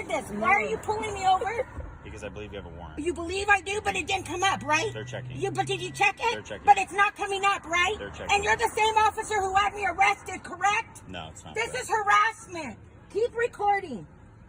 record this. Why are you pulling me over? Because I believe you have a warrant. You believe I do, but it didn't come up, right? They're checking. But did you check it? They're checking. But it's not coming up, right? They're checking. And you're the same officer who had me arrested, correct? No, it's not. This is harassment. Keep recording.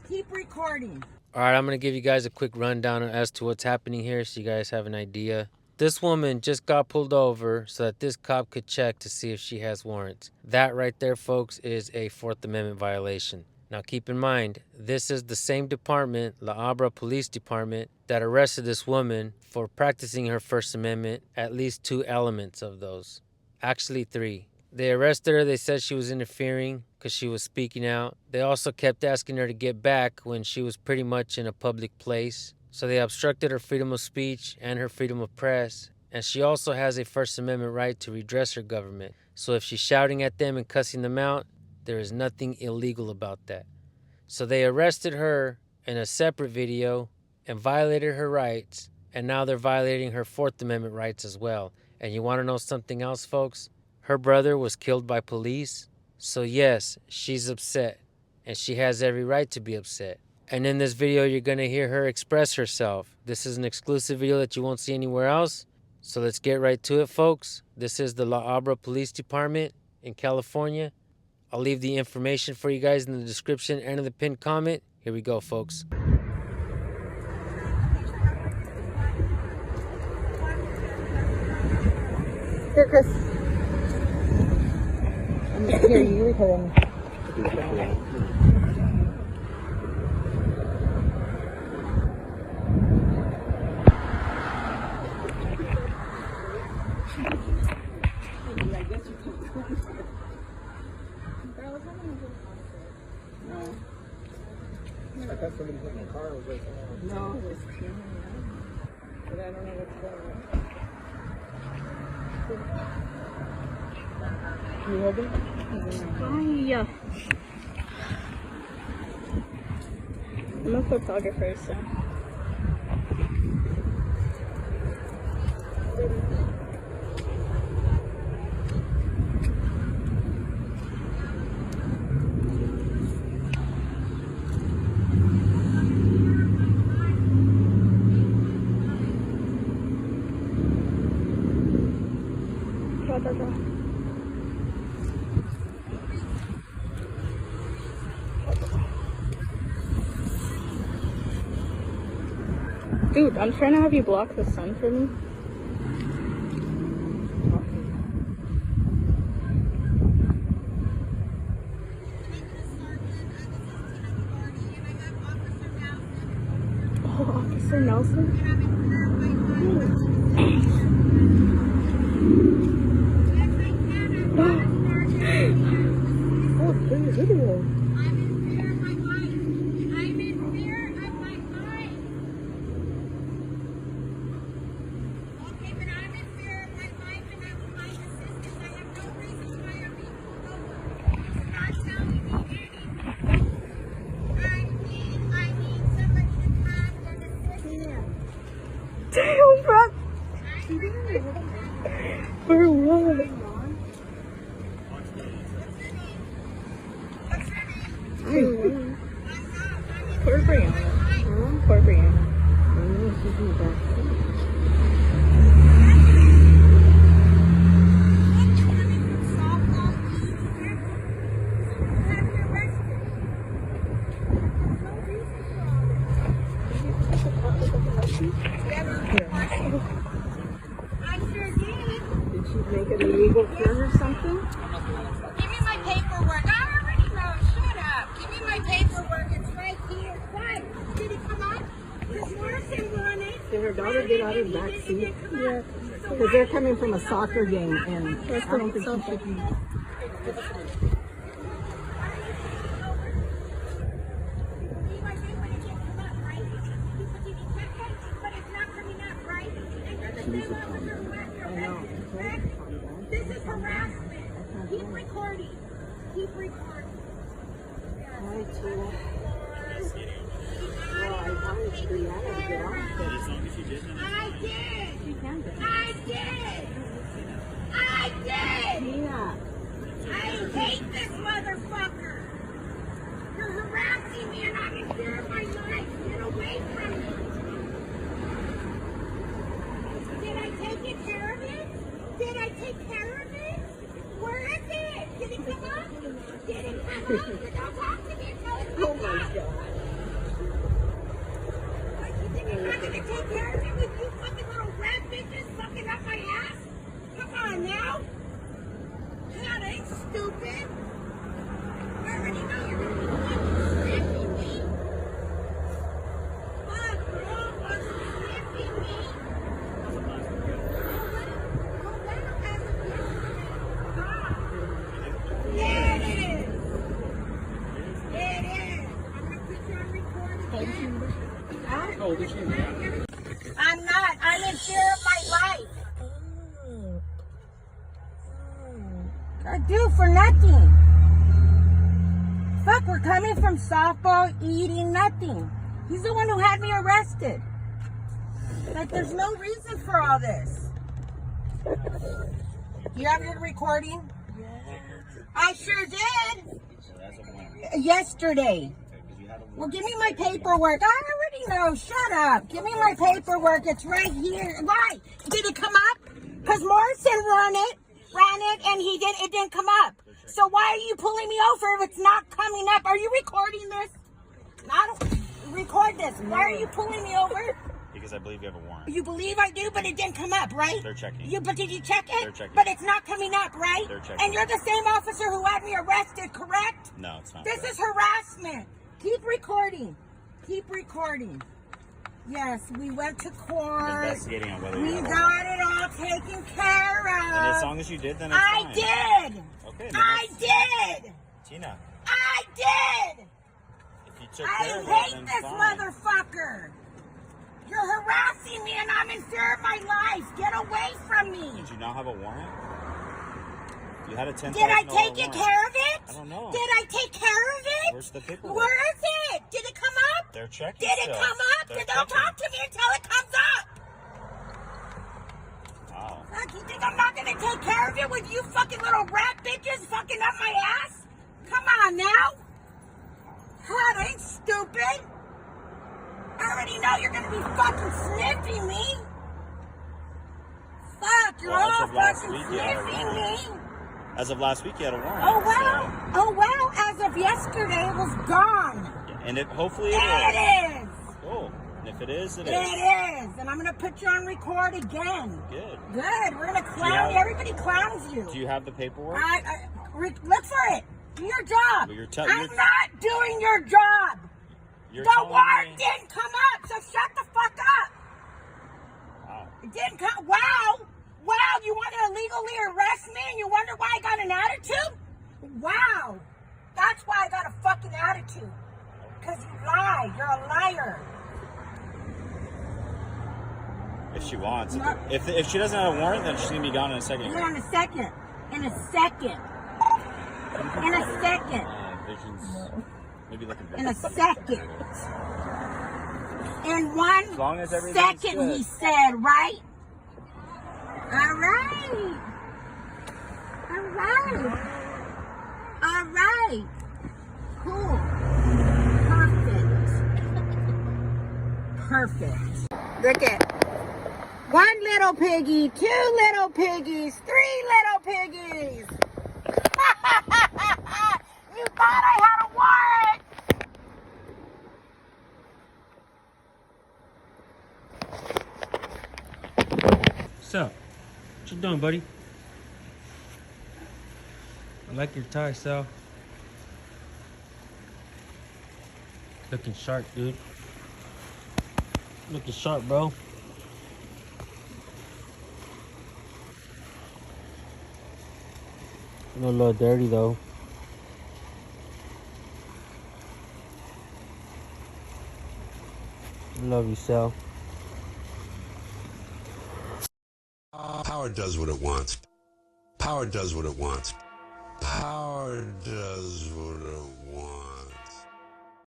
Keep recording. All right, I'm going to give you guys a quick rundown as to what's happening here so you guys have an idea. This woman just got pulled over so that this cop could check to see if she has warrants. That right there, folks, is a Fourth Amendment violation. Now, keep in mind, this is the same department, La Habra Police Department, that arrested this woman for practicing her First Amendment, at least 2 elements of those. Actually, 3. They arrested her. They said she was interfering because she was speaking out. They also kept asking her to get back when she was pretty much in a public place. So they obstructed her freedom of speech and her freedom of press. And she also has a First Amendment right to redress her government. So if she's shouting at them and cussing them out, there is nothing illegal about that. So they arrested her in a separate video and violated her rights. And now they're violating her Fourth Amendment rights as well. And you want to know something else, folks? Her brother was killed by police. So yes, she's upset. And she has every right to be upset. And in this video, you're going to hear her express herself. This is an exclusive video that you won't see anywhere else. So let's get right to it, folks. This is the La Habra Police Department in California. I'll leave the information for you guys in the description and in the pinned comment. Here we go, folks. Here, Chris. Here, you record me. I thought somebody hit my car. Was like, no, it was Kieran. But I don't know what's going on. Can you hold it? Hi. I'm a photographer, so. Dude, I'm trying to have you block the sun for me. Oh, Officer Nelson? Oh, play a video. Damn, bro. For what? Poor Brianna. Poor Brianna. I sure did. Did she make it illegal for her or something? Give me my paperwork. I already know. Shut up. Give me my paperwork. It's right here. What? Did it come up? Chris Morrison won it. Did her daughter get out of the back seat? Yeah. Because they're coming from a soccer game, and I don't think she should be. This is harassment. Keep recording. Keep recording. I too. Well, I wanted Brianna to get off it. I did. I did. I did. Yeah. I hate this motherfucker. You're harassing me and I'm in fear of my take care of it? Where is it? Did it come up? Did it come up? Don't talk to me until it comes up. Oh my God. Like, you think I'm not gonna take care of it with you fucking little rat bitches fucking up my ass? Come on now. That ain't stupid. I already know you're gonna be fucking sniffing me. Fuck, you're all fucking sniffing me. Yeah, it is. It is. I'm gonna put you on record again. How old is she? I'm not. I'm in fear of my life. I do for nothing. Fuck, we're coming from softball, eating nothing. He's the one who had me arrested. Like, there's no reason for all this. You have your recording? Yeah. I sure did. Yesterday. Well, give me my paperwork. I already know. Shut up. Give me my paperwork. It's right here. Why? Did it come up? Because Morrison ran it, and it didn't come up. So why are you pulling me over if it's not coming up? Are you recording this? I don't record this. Why are you pulling me over? Because I believe you have a warrant. You believe I do, but it didn't come up, right? They're checking. But did you check it? They're checking. But it's not coming up, right? They're checking. And you're the same officer who had me arrested, correct? No, it's not. This correct. is harassment. Keep recording. Keep recording. Yes, we went to court. I'm investigating on whether We you have a got warrant. it all taken care of. And as long as you did, then it's I fine. did. Okay. I did. Tina, I did. if you took I care of it, hate then this fine. motherfucker. You're harassing me and I'm in fear of my life. Get away from me. Did you not have a warrant? You had a $10,000 Did I take warrant. care of it? I don't know. Did I take care of it? Where's the paperwork? Where is it? Did it come up? They're checking. Did it still. come up? They're Don't checking. talk to me until it comes up. Wow. Fuck, you think I'm not gonna take care of it with you fucking little rat bitches fucking up my ass? Come on now. That ain't stupid. I already know you're gonna be fucking sniffing me. Fuck, you're Well, as all of last fucking week, you had a sniffing me. warrant. As of last week, you had a warrant. Oh wow. Oh wow. As of yesterday, it was gone. So, and hopefully it It is. is. Cool. And if it is, it It is. is. And I'm gonna put you on record again. Good. Good. We're gonna clown you. Everybody clowns you. Do you have the paperwork? Look for it. Do your job. Well, I'm not doing your job. You're The telling warrant me- didn't come up, so shut the fuck up. Wow. It didn't come. Wow. Wow. You want to illegally arrest me and you wonder why I got an attitude? Wow. That's why I got a fucking attitude. Because you lie. You're a liar. If she wants. No. If she doesn't have a warrant, then she's going to be gone in a second. Yeah, in a second. In a second. In a second. Visions. Maybe like a In a second. In one As long as everything's second, good. he said, right? All right. All right. All right. Cool. Perfect. Perfect. Look at one little piggy, two little piggies, three little piggies. You thought I had a warrant. What's up? What you doing, buddy? I like your tie, Sal. Looking sharp, dude. Looking sharp, bro. A little dirty, though. Love you, Sal. Power does what it wants. Power does what it wants. Power does what it wants.